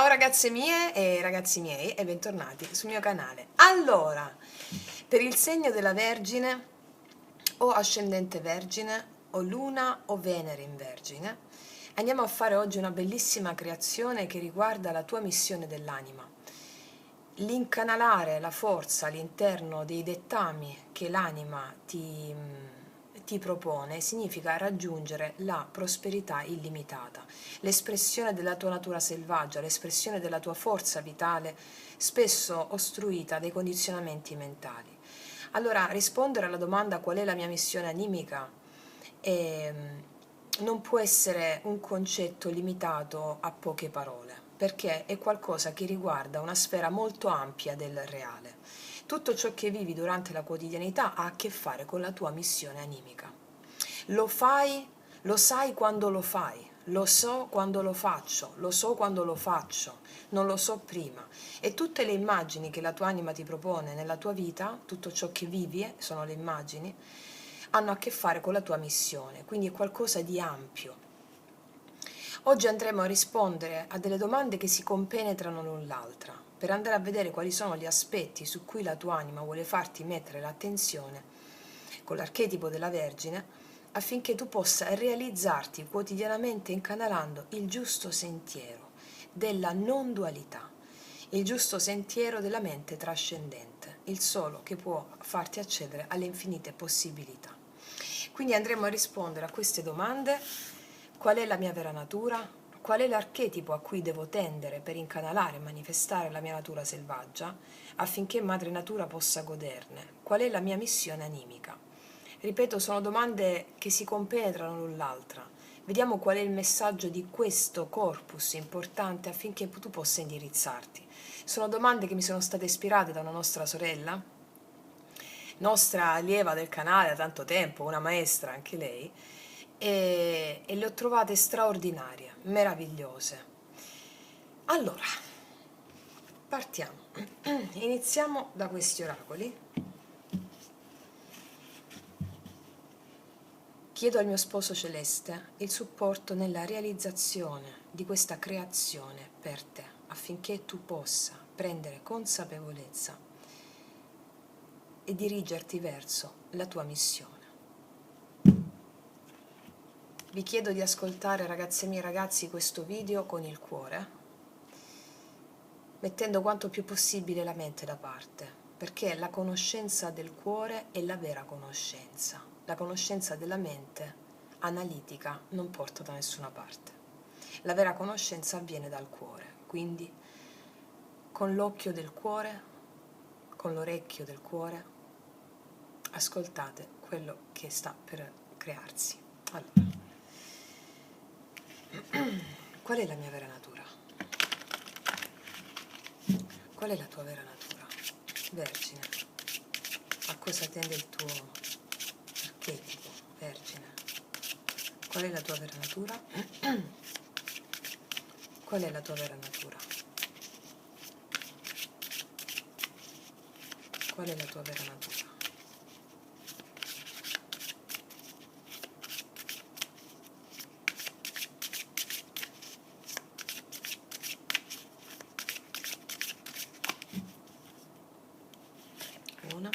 Ciao ragazze mie e ragazzi miei e bentornati sul mio canale. Allora, per il segno della Vergine o ascendente Vergine o Luna o Venere in Vergine, andiamo a fare oggi una bellissima creazione che riguarda la tua missione dell'anima. L'incanalare la forza all'interno dei dettami che l'anima ti propone significa raggiungere la prosperità illimitata, l'espressione della tua natura selvaggia, l'espressione della tua forza vitale, spesso ostruita dai condizionamenti mentali. Allora, rispondere alla domanda qual è la mia missione animica non può essere un concetto limitato a poche parole, perché è qualcosa che riguarda una sfera molto ampia del reale. Tutto ciò che vivi durante la quotidianità ha a che fare con la tua missione animica. Lo fai, lo sai quando lo fai, lo so quando lo faccio, lo so quando lo faccio, non lo so prima. E tutte le immagini che la tua anima ti propone nella tua vita, tutto ciò che vivi, sono le immagini, hanno a che fare con la tua missione, quindi è qualcosa di ampio. Oggi andremo a rispondere a delle domande che si compenetrano l'un l'altra, per andare a vedere quali sono gli aspetti su cui la tua anima vuole farti mettere l'attenzione con l'archetipo della Vergine, affinché tu possa realizzarti quotidianamente incanalando il giusto sentiero della non dualità, il giusto sentiero della mente trascendente, il solo che può farti accedere alle infinite possibilità. Quindi andremo a rispondere a queste domande: qual è la mia vera natura? Qual è l'archetipo a cui devo tendere per incanalare e manifestare la mia natura selvaggia, affinché Madre Natura possa goderne? Qual è la mia missione animica? Ripeto, sono domande che si compenetrano l'un l'altra. Vediamo qual è il messaggio di questo corpus importante affinché tu possa indirizzarti. Sono domande che mi sono state ispirate da una nostra sorella, nostra allieva del canale da tanto tempo, una maestra anche lei, e le ho trovate straordinarie, meravigliose. Allora, partiamo. Iniziamo da questi oracoli. Chiedo al mio sposo celeste il supporto nella realizzazione di questa creazione per te, affinché tu possa prendere consapevolezza e dirigerti verso la tua missione. Vi chiedo di ascoltare, ragazze mie e ragazzi, questo video con il cuore, mettendo quanto più possibile la mente da parte, perché la conoscenza del cuore è la vera conoscenza. La conoscenza della mente analitica non porta da nessuna parte. La vera conoscenza avviene dal cuore, quindi con l'occhio del cuore, con l'orecchio del cuore, ascoltate quello che sta per crearsi. Allora, qual è la mia vera natura? Qual è la tua vera natura? Vergine. A cosa tende il tuo archetipo? Vergine. Qual è la tua vera natura? Qual è la tua vera natura? Qual è la tua vera natura? Una.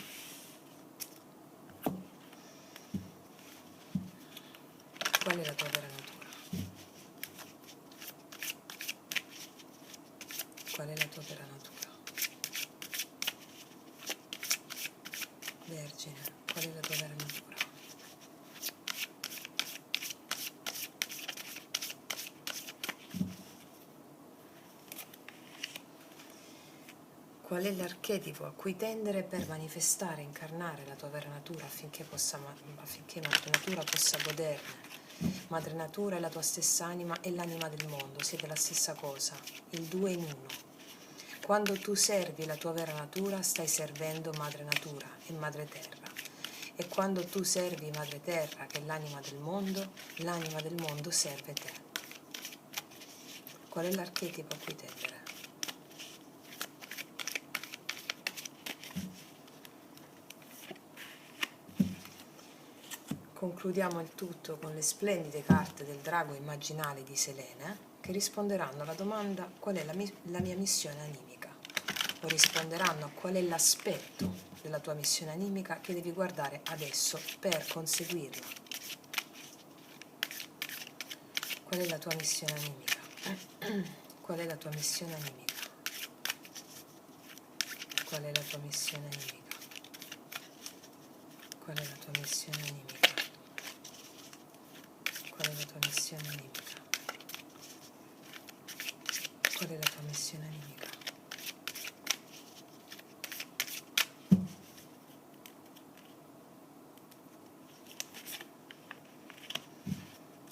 Qual è la tua vera natura? Qual è la tua vera natura? Vergine, qual è la tua vera natura? Qual è l'archetipo a cui tendere per manifestare, incarnare la tua vera natura affinché Madre Natura possa goderne? Madre Natura è la tua stessa anima e l'anima del mondo, siete la stessa cosa, il due in uno. Quando tu servi la tua vera natura, stai servendo Madre Natura e Madre Terra. E quando tu servi Madre Terra, che è l'anima del mondo serve te. Qual è l'archetipo a cui tendere? Concludiamo il tutto con le splendide carte del drago immaginale di Selene, che risponderanno alla domanda qual è la mia missione animica, o risponderanno a qual è l'aspetto della tua missione animica che devi guardare adesso per conseguirla. Qual è la tua missione animica? Qual è la tua missione animica? Qual è la tua missione animica? Qual è la tua missione animica? Qual è la tua missione animica? Qual è la tua missione animica?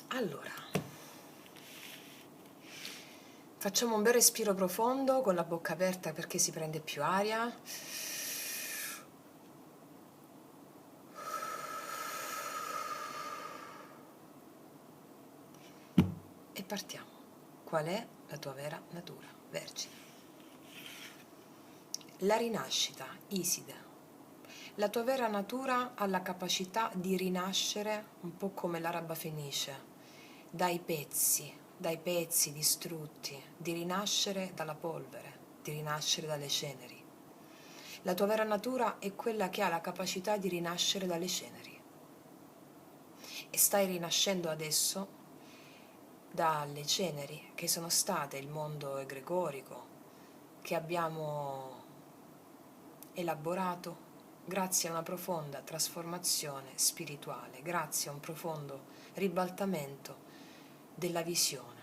Allora, facciamo un bel respiro profondo con la bocca aperta perché si prende più aria. E partiamo. Qual è la tua vera natura? Vergine. La rinascita, Iside. La tua vera natura ha la capacità di rinascere, un po' come l'araba fenice, dai pezzi distrutti, di rinascere dalla polvere, di rinascere dalle ceneri. La tua vera natura è quella che ha la capacità di rinascere dalle ceneri. E stai rinascendo adesso dalle ceneri che sono state il mondo egregorico che abbiamo elaborato grazie a una profonda trasformazione spirituale, grazie a un profondo ribaltamento della visione.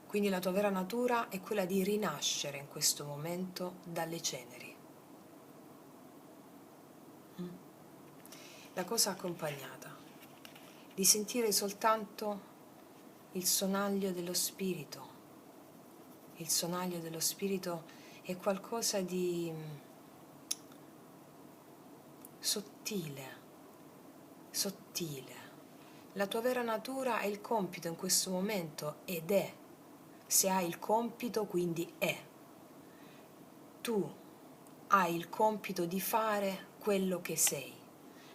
Quindi la tua vera natura è quella di rinascere in questo momento dalle ceneri. La cosa accompagnata di sentire soltanto il sonaglio dello spirito. Il sonaglio dello spirito è qualcosa di sottile. La tua vera natura è il compito in questo momento ed è. Se hai il compito, quindi è. Tu hai il compito di fare quello che sei.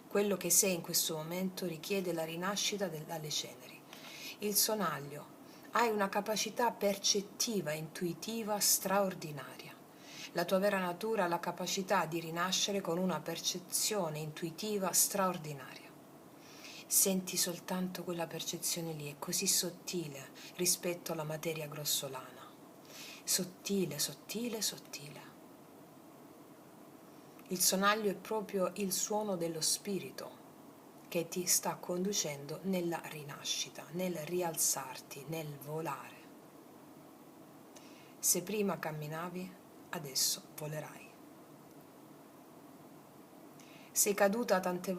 Quello che sei in questo momento richiede la rinascita dalle ceneri. Il sonaglio. Hai una capacità percettiva, intuitiva, straordinaria. La tua vera natura ha la capacità di rinascere con una percezione intuitiva straordinaria. Senti soltanto quella percezione lì, è così sottile rispetto alla materia grossolana. Sottile. Il sonaglio è proprio il suono dello spirito che ti sta conducendo nella rinascita, nel rialzarti, nel volare. Se prima camminavi, adesso volerai. Sei caduto tante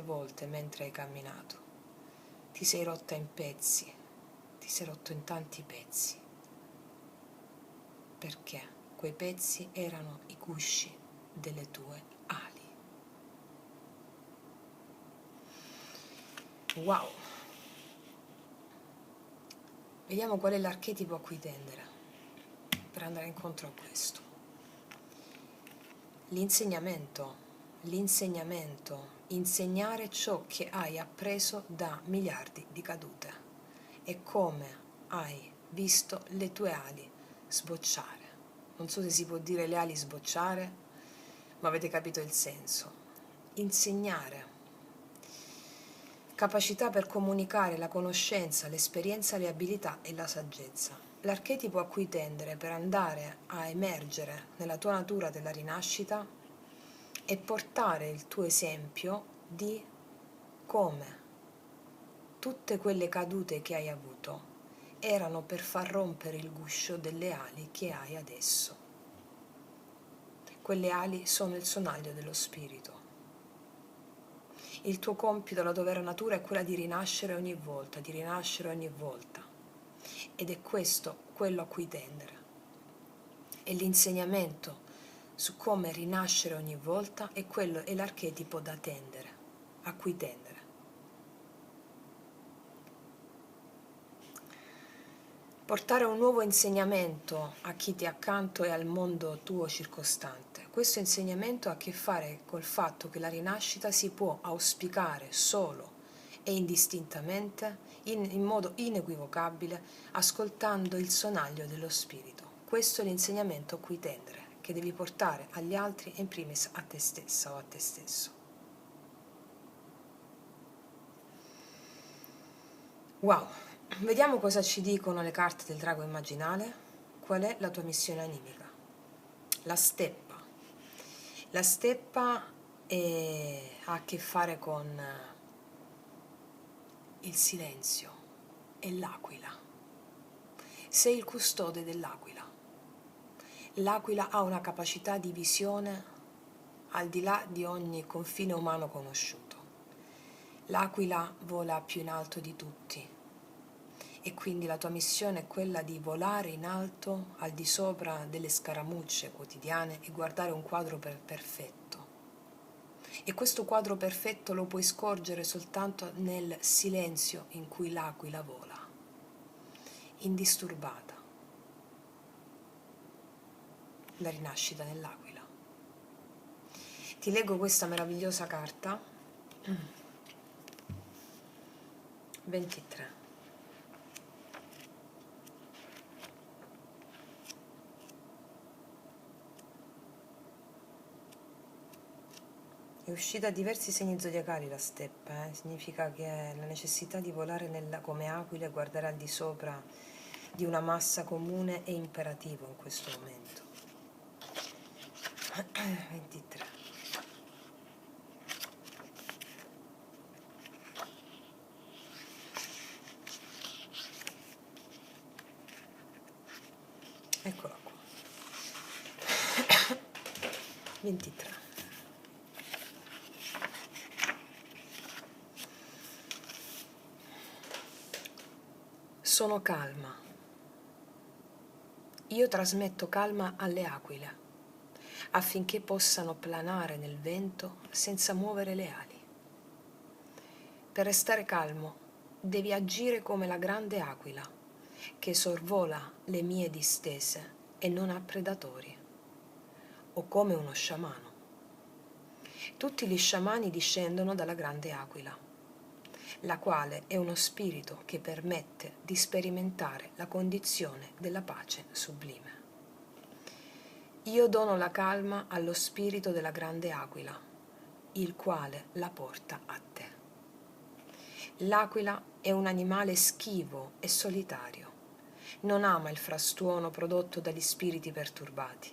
volte mentre hai camminato. Ti sei rotta in pezzi, ti sei rotto in tanti pezzi. Perché quei pezzi erano i cusci delle tue ali. Wow! Vediamo qual è l'archetipo a cui tendere per andare incontro a questo. L'insegnamento, insegnare ciò che hai appreso da miliardi di cadute e come hai visto le tue ali sbocciare. Non so se si può dire le ali sbocciare, ma avete capito il senso. Insegnare. Capacità per comunicare la conoscenza, l'esperienza, le abilità e la saggezza. L'archetipo a cui tendere per andare a emergere nella tua natura della rinascita è portare il tuo esempio di come tutte quelle cadute che hai avuto erano per far rompere il guscio delle ali che hai adesso. Quelle ali sono il sonaglio dello spirito. Il tuo compito, la tua vera natura è quella di rinascere ogni volta, Ed è questo quello a cui tendere. E l'insegnamento su come rinascere ogni volta è quello, è l'archetipo da tendere, a cui tendere. Portare un nuovo insegnamento a chi ti è accanto e al mondo tuo circostante. Questo insegnamento ha a che fare col fatto che la rinascita si può auspicare solo e indistintamente, in modo inequivocabile, ascoltando il sonaglio dello spirito. Questo è l'insegnamento a cui tendere, che devi portare agli altri e in primis a te stessa o a te stesso. Wow, vediamo cosa ci dicono le carte del drago immaginale. Qual è la tua missione animica? La steppa. La steppa ha a che fare con il silenzio e l'aquila. Sei il custode dell'aquila. L'aquila ha una capacità di visione al di là di ogni confine umano conosciuto. L'aquila vola più in alto di tutti e quindi la tua missione è quella di volare in alto al di sopra delle scaramucce quotidiane e guardare un quadro perfetto. E questo quadro perfetto lo puoi scorgere soltanto nel silenzio in cui l'aquila vola, indisturbata. La rinascita nell'aquila. Ti leggo questa meravigliosa carta. 23. È uscita a diversi segni zodiacali la steppa, significa che la necessità di volare come aquile e guardare al di sopra di una massa comune è imperativo in questo momento. 23. Eccola qua. 23. Sono calma. Io trasmetto calma alle aquile affinché possano planare nel vento senza muovere le ali. Per restare calmo devi agire come la grande aquila che sorvola le mie distese e non ha predatori, o come uno sciamano. Tutti gli sciamani discendono dalla grande aquila, la quale è uno spirito che permette di sperimentare la condizione della pace sublime. Io dono la calma allo spirito della grande aquila, il quale la porta a te. L'aquila è un animale schivo e solitario. Non ama il frastuono prodotto dagli spiriti perturbati.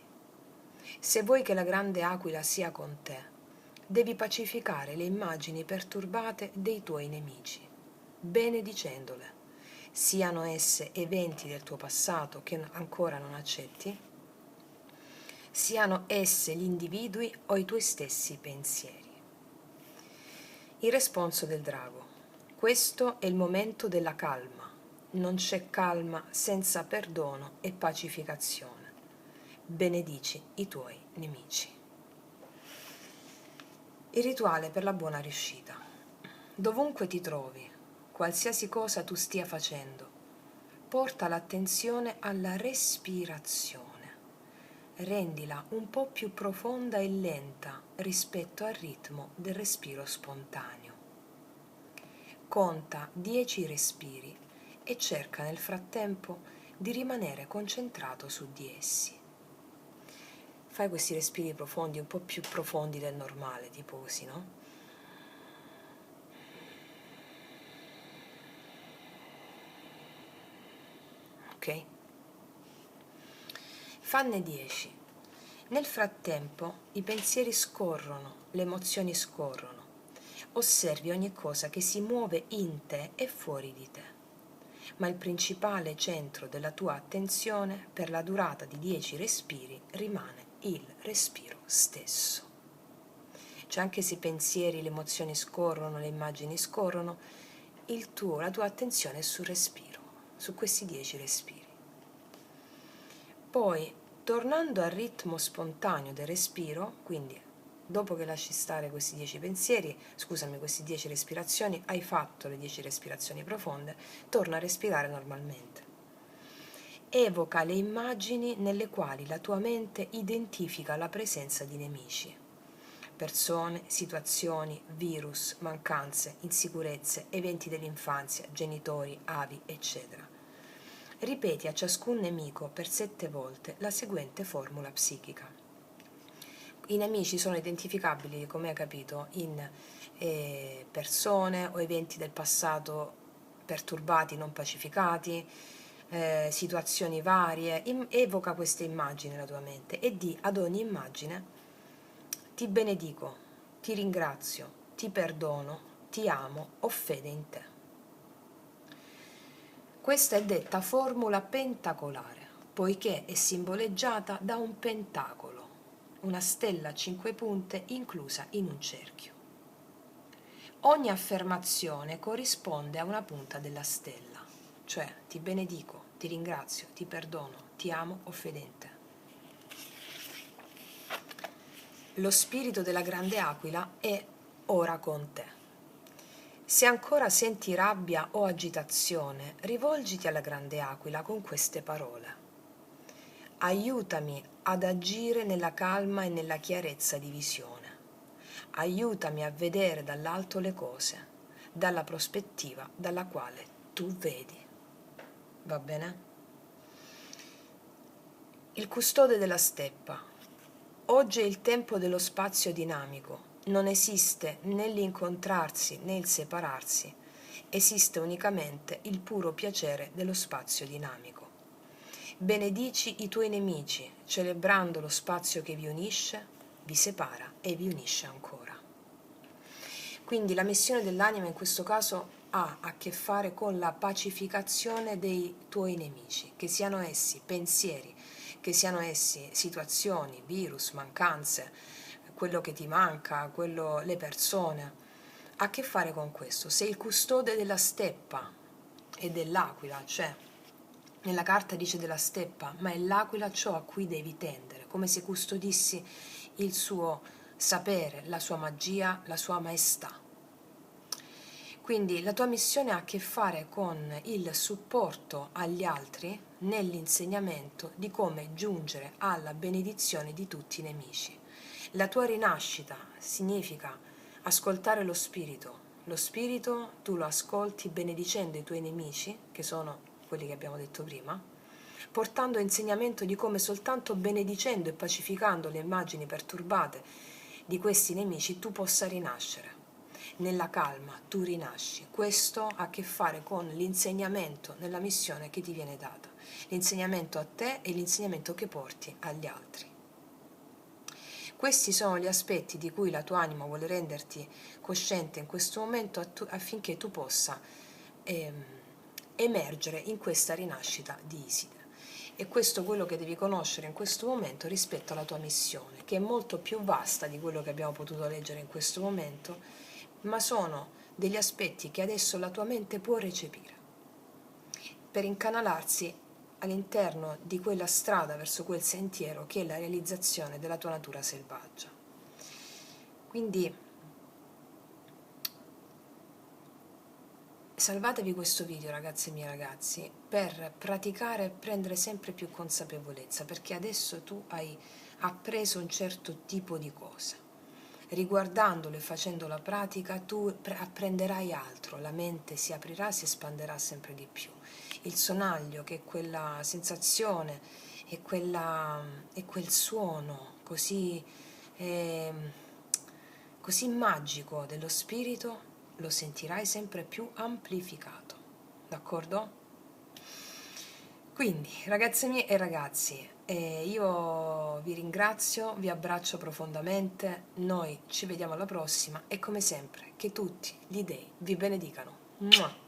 Se vuoi che la grande aquila sia con te, devi pacificare le immagini perturbate dei tuoi nemici, benedicendole, siano esse eventi del tuo passato che ancora non accetti, siano esse gli individui o i tuoi stessi pensieri. Il responso del drago. Questo è il momento della calma. Non c'è calma senza perdono e pacificazione. Benedici i tuoi nemici. Il rituale per la buona riuscita. Dovunque ti trovi, qualsiasi cosa tu stia facendo, porta l'attenzione alla respirazione. Rendila un po' più profonda e lenta rispetto al ritmo del respiro spontaneo. Conta 10 respiri e cerca nel frattempo di rimanere concentrato su di essi. Fai questi respiri profondi, un po' più profondi del normale, tipo così, no? Ok? Fanne 10. Nel frattempo i pensieri scorrono, le emozioni scorrono. Osservi ogni cosa che si muove in te e fuori di te. Ma il principale centro della tua attenzione per la durata di 10 respiri rimane il respiro stesso. Cioè anche se i pensieri, le emozioni scorrono, le immagini scorrono, la tua attenzione è sul respiro, su questi 10 respiri. Poi, tornando al ritmo spontaneo del respiro, quindi dopo che lasci stare questi 10 pensieri, queste 10 respirazioni, hai fatto le 10 respirazioni profonde, torna a respirare normalmente. Evoca le immagini nelle quali la tua mente identifica la presenza di nemici. persone, situazioni, virus, mancanze, insicurezze, eventi dell'infanzia, genitori, avi, eccetera. Ripeti a ciascun nemico per 7 volte la seguente formula psichica. I nemici sono identificabili, come hai capito, in persone o eventi del passato perturbati, non pacificati, situazioni varie. Evoca queste immagini nella tua mente e di ad ogni immagine: ti benedico, ti ringrazio, ti perdono, ti amo, ho fede in te. Questa è detta formula pentacolare, poiché è simboleggiata da un pentacolo, una stella a 5 punte inclusa in un cerchio. Ogni affermazione corrisponde a una punta della stella, cioè ti benedico, ti ringrazio, ti perdono, ti amo, ho fede in te. Lo spirito della grande aquila è ora con te. Se ancora senti rabbia o agitazione, rivolgiti alla grande aquila con queste parole: aiutami ad agire nella calma e nella chiarezza di visione. Aiutami a vedere dall'alto le cose, dalla prospettiva dalla quale tu vedi. Va bene? Il custode della steppa. Oggi è il tempo dello spazio dinamico. Non esiste né l'incontrarsi né il separarsi. Esiste unicamente il puro piacere dello spazio dinamico. Benedici i tuoi nemici, celebrando lo spazio che vi unisce, vi separa e vi unisce ancora. Quindi la missione dell'anima in questo caso ha a che fare con la pacificazione dei tuoi nemici, che siano essi pensieri, che siano essi situazioni, virus, mancanze, quello che ti manca, le persone. Ha a che fare con questo. Sei il custode della steppa e dell'aquila, cioè nella carta dice della steppa, ma è l'aquila ciò a cui devi tendere, come se custodissi il suo sapere, la sua magia, la sua maestà. Quindi la tua missione ha a che fare con il supporto agli altri nell'insegnamento di come giungere alla benedizione di tutti i nemici. La tua rinascita significa ascoltare lo spirito. Lo spirito tu lo ascolti benedicendo i tuoi nemici, che sono quelli che abbiamo detto prima, portando insegnamento di come soltanto benedicendo e pacificando le immagini perturbate di questi nemici tu possa rinascere. Nella calma tu rinasci. Questo ha a che fare con l'insegnamento nella missione che ti viene data, l'insegnamento a te e l'insegnamento che porti agli altri. Questi sono gli aspetti di cui la tua anima vuole renderti cosciente in questo momento affinché tu possa emergere in questa rinascita di Iside. E questo è quello che devi conoscere in questo momento rispetto alla tua missione, che è molto più vasta di quello che abbiamo potuto leggere in questo momento, ma sono degli aspetti che adesso la tua mente può recepire per incanalarsi all'interno di quella strada verso quel sentiero che è la realizzazione della tua natura selvaggia. Quindi salvatevi questo video, ragazze e miei ragazzi, per praticare e prendere sempre più consapevolezza, perché adesso tu hai appreso un certo tipo di cose. Riguardandolo e facendo la pratica tu apprenderai altro, la mente si aprirà, si espanderà sempre di più. Il sonaglio, che è quella sensazione e quel suono così, così magico dello spirito, lo sentirai sempre più amplificato, d'accordo? Quindi, ragazze mie e ragazzi, io vi ringrazio, vi abbraccio profondamente, noi ci vediamo alla prossima e come sempre che tutti gli dei vi benedicano. Mua!